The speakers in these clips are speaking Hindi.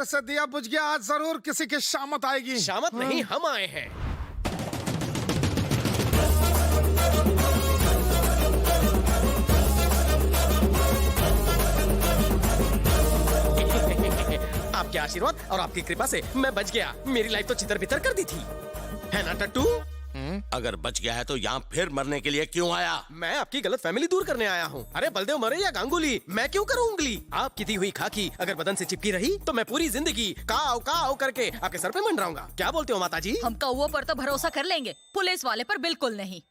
देर से दिया बुझ गया, आज जरूर किसी की शामत आएगी। शामत नहीं, हम आए हैं। आपके आशीर्वाद और आपकी कृपा से मैं बच गया। मेरी लाइफ तो चितर बितर कर दी थी, है ना टट्टू? अगर बच गया है तो यहाँ फिर मरने के लिए क्यों आया? मैं आपकी गलत फैमिली दूर करने आया हूँ। अरे बलदेव मरे या गांगुली, मैं क्यों करूँ उंगली? आपकी दी हुई खाकी अगर बदन से चिपकी रही तो मैं पूरी जिंदगी काव काव करके आपके सर पे मंडराऊंगा। क्या बोलते हो माता जी? हम कौवों पर तो भरोसा कर लेंगे, पुलिस वाले पर बिल्कुल नहीं।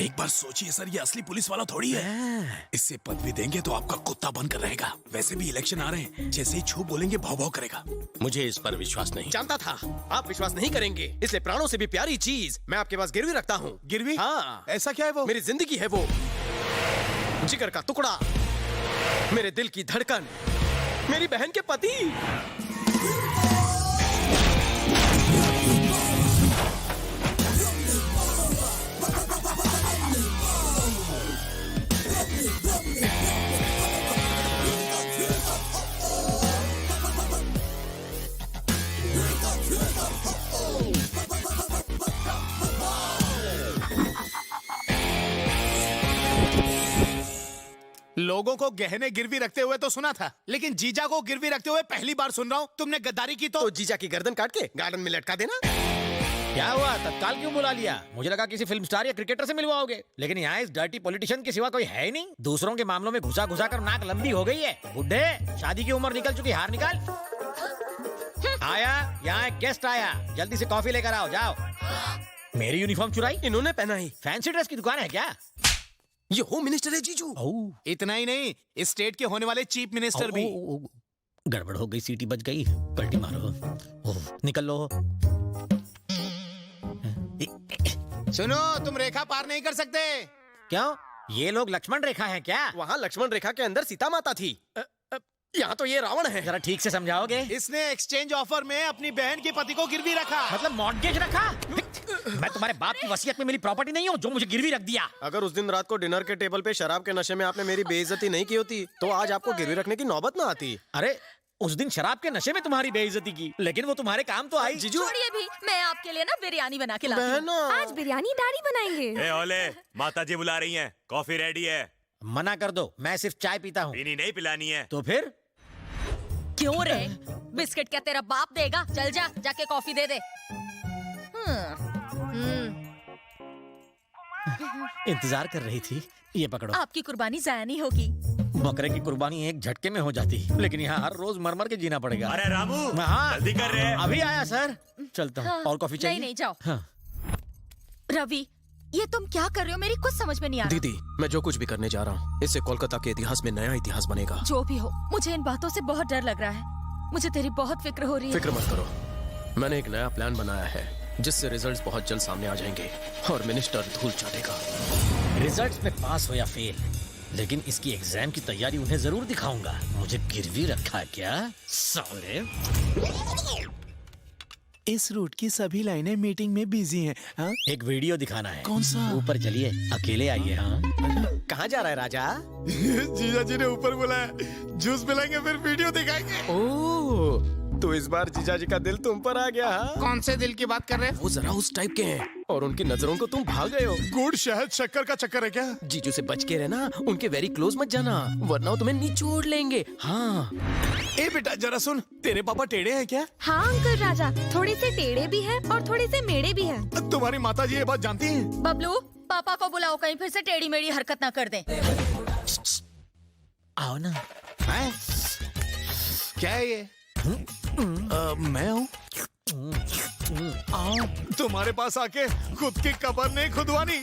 एक बार सोचिए सर, ये असली पुलिस वाला थोड़ी है। इससे पदवी देंगे तो आपका कुत्ता बनकर रहेगा। वैसे भी इलेक्शन आ रहे हैं, जैसे ही छू बोलेंगे भाव भाव करेगा। मुझे इस पर विश्वास नहीं। जानता था आप विश्वास नहीं करेंगे, इसलिए प्राणों से भी प्यारी चीज मैं आपके पास गिरवी रखता हूँ। गिरवी? हाँ। ऐसा क्या है वो? मेरी जिंदगी है वो, जिगर का टुकड़ा, मेरे दिल की धड़कन, मेरी बहन के पति। लोगों को गहने गिरवी रखते हुए तो सुना था, लेकिन जीजा को गिरवी रखते हुए पहली बार सुन रहा हूँ। तुमने गद्दारी की तो जीजा की गर्दन काट के गार्डन में लटका देना। क्या हुआ, तत्काल क्यों बुला लिया? मुझे लगा किसी फिल्म स्टार या क्रिकेटर से मिलवाओगे, लेकिन यहाँ इस डर्टी पॉलिटिशियन के सिवा कोई है ही नहीं। दूसरों के मामलों में घुसा घुसा कर नाक लंबी हो गई है। बुड्ढे, शादी की उम्र निकल चुकी, हार निकाल। आया, यहाँ एक गेस्ट आया, जल्दी से कॉफी लेकर आओ, जाओ। मेरी यूनिफॉर्म चुराई? इन्होंने पहना ही। फैंसी ड्रेस की दुकान है क्या? ये होम मिनिस्टर है जीजू। इतना ही नहीं, इस स्टेट के होने वाले चीफ मिनिस्टर भी। गड़बड़ हो गई, सीटी बज गई, पलटी मारो। निकल लो। सुनो, तुम रेखा पार नहीं कर सकते। क्यों? ये लोग लक्ष्मण रेखा हैं क्या? वहाँ लक्ष्मण रेखा के अंदर सीता माता थी, यहाँ तो ये रावण है। जरा ठीक से समझाओगे? इसने एक्सचेंज ऑफर में अपनी बहन के पति को गिरवी रखा। मतलब मॉर्गेज रखा? मैं तुम्हारे बाप की वसीयत में मिली प्रॉपर्टी नहीं हूँ जो मुझे गिरवी रख दिया। अगर उस दिन रात को डिनर के टेबल पे शराब के नशे में आपने मेरी बेइज्जती नहीं की होती तो आज आपको गिरवी रखने की नौबत ना आती। अरे उस दिन शराब के नशे में तुम्हारी बेइज्जती की, लेकिन वो तुम्हारे काम तो आई। जीजू छोड़िए भी, मैं आपके लिए ना बिरयानी बना के लाती हूँ। बहना, आज बिरयानी दाढ़ी बनाएंगे। ए ओले, माता जी बुला रही हैं, कॉफी रेडी है। मना कर दो, मैं सिर्फ चाय पीता हूँ। पीनी नहीं पिलानी है। तो फिर? क्यों रे, बिस्किट क्या तेरा बाप देगा? चल जा, जाके कॉफी दे दे। इंतजार कर रही थी, ये पकड़ो। आपकी कुर्बानी जाया नहीं होगी। बकरे की कुर्बानी एक झटके में हो जाती, लेकिन यहाँ हर रोज मर मर के जीना पड़ेगा। अरे रामू, हाँ, जल्दी कर रहे हैं। अभी आया सर। चलता हूँ। और कॉफी चाहिए? नहीं जाओ। हाँ। रवि, ये तुम क्या कर रहे हो? मेरी कुछ समझ में नहीं आ रहा। दीदी, मैं जो कुछ भी करने जा रहा हूँ इससे कोलकाता के इतिहास में नया इतिहास बनेगा। जो भी हो, मुझे इन बातों से बहुत डर लग रहा है। मुझे तेरी बहुत फिक्र हो रही है। फिक्र मत करो, मैंने एक नया प्लान बनाया है जिससे रिजल्ट्स बहुत जल्द सामने आ जाएंगे और मिनिस्टर धूल चाटेगा। रिजल्ट्स में पास हो या फेल, लेकिन इसकी एग्जाम की तैयारी उन्हें जरूर दिखाऊंगा। मुझे गिरवी रखा क्या साले? इस रूट की सभी लाइनें मीटिंग में बिजी हैं। हाँ? एक वीडियो दिखाना है। कौन सा? ऊपर चलिए, अकेले आइए। हाँ, कहाँ जा रहा है राजा? जीजा जी ने ऊपर बुलाया, जूस पिलाएंगे फिर वीडियो दिखाएंगे। ओह, तो इस बार जीजा जी का दिल तुम पर आ गया। हाँ? कौन से दिल की बात कर रहे हैं? वो जरा उस टाइप के हैं और उनकी नजरों को तुम भाग गए हो। गुड़ शहद शक्कर का चक्कर है क्या? जीजू से बच के रहना, उनके वेरी क्लोज मत जाना वरना वो तुम्हें निचोड़ लेंगे। हाँ। ए बेटा जरा सुन, तेरे पापा टेढ़े हैं क्या? हाँ अंकल राजा, थोड़े से टेढ़े भी हैं और थोड़े से मेढ़े भी हैं। तुम्हारी माता जी ये बात जानती हैं? बबलू, पापा को बुलाओ, कहीं फिर से टेढ़ी मेढ़ी हरकत ना कर दें। आओ ना। हैं? क्या है ये? मैं हूँ। तुम्हारे पास आके खुद की कब्र नहीं खुदवानी।